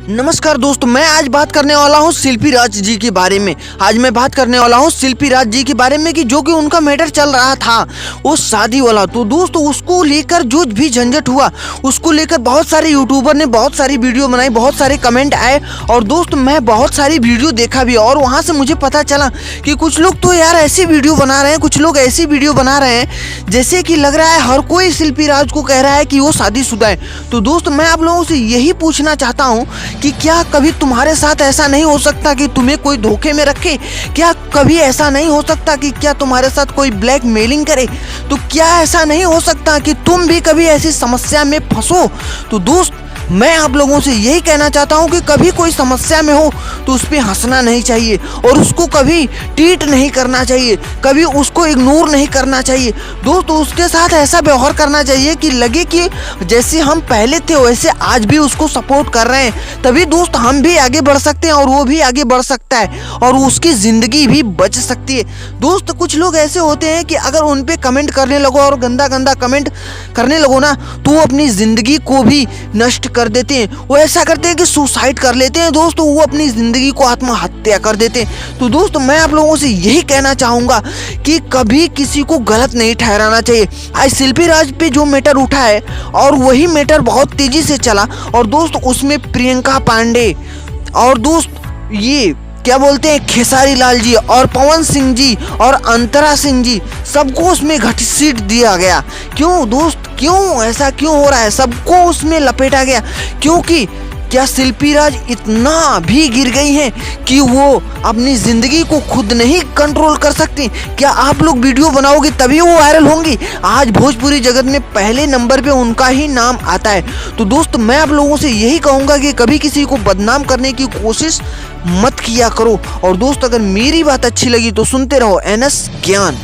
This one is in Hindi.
नमस्कार दोस्तों, मैं आज बात करने वाला हूँ शिल्पी राज जी के बारे में। आज मैं बात करने वाला हूँ शिल्पी राज जी के बारे में कि जो कि उनका मैटर चल रहा था वो शादी वाला। तो दोस्तों उसको लेकर जो भी झंझट हुआ उसको लेकर बहुत सारे यूट्यूबर ने बहुत सारी वीडियो बनाई, बहुत सारे कमेंट आए और दोस्त मैं बहुत सारी वीडियो देखा भी और वहाँ से मुझे पता चला कि कुछ लोग तो यार ऐसी वीडियो बना रहे हैं, कुछ लोग ऐसी वीडियो बना रहे हैं जैसे कि लग रहा है हर कोई शिल्पी राज को कह रहा है कि वो शादीशुदा है। तो दोस्त मैं आप लोगों से यही पूछना चाहता हूँ कि क्या कभी तुम्हारे साथ ऐसा नहीं हो सकता कि तुम्हें कोई धोखे में रखे? क्या कभी ऐसा नहीं हो सकता कि क्या तुम्हारे साथ कोई ब्लैकमेलिंग करे? तो क्या ऐसा नहीं हो सकता कि तुम भी कभी ऐसी समस्या में फंसो? तो दोस्त मैं आप लोगों से यही कहना चाहता हूं कि कभी कोई समस्या में हो तो उस पर हंसना नहीं चाहिए और उसको कभी ट्रीट नहीं करना चाहिए, कभी उसको इग्नोर नहीं करना चाहिए। दोस्त उसके साथ ऐसा व्यवहार करना चाहिए कि लगे कि जैसे हम पहले थे वैसे आज भी उसको सपोर्ट कर रहे हैं, तभी दोस्त हम भी आगे बढ़ सकते हैं और वो भी आगे बढ़ सकता है और उसकी ज़िंदगी भी बच सकती है। दोस्त कुछ लोग ऐसे होते हैं कि अगर उन पे कमेंट करने लगो और गंदा गंदा कमेंट करने लगो ना तो वो अपनी ज़िंदगी को भी नष्ट कर देते हैं। वो ऐसा करते हैं कि सुसाइड कर लेते हैं दोस्तों, वो अपनी जिंदगी को आत्महत्या कर देते हैं। तो दोस्तों मैं आप लोगों से यही कहना चाहूंगा कि कभी किसी को गलत नहीं ठहराना चाहिए। आज शिल्पी राज पे जो मैटर उठा है और वही मैटर बहुत तेजी से चला और दोस्त उसमें प्रियंका पांडे और दोस्त ये क्या बोलते हैं खेसारी लाल जी और पवन सिंह जी और अंतरा सिंह जी सबको उसमें घसीट दिया गया। क्यों दोस्त, क्यों ऐसा क्यों हो रहा है? सबको उसमें लपेटा गया क्योंकि क्या शिल्पी राज इतना भी गिर गई हैं कि वो अपनी जिंदगी को खुद नहीं कंट्रोल कर सकती? क्या आप लोग वीडियो बनाओगे तभी वो वायरल होंगी? आज भोजपुरी जगत में पहले नंबर पे उनका ही नाम आता है। तो दोस्त मैं आप लोगों से यही कहूँगा कि कभी किसी को बदनाम करने की कोशिश मत किया करो। और दोस्त अगर मेरी बात अच्छी लगी तो सुनते रहो NS ज्ञान।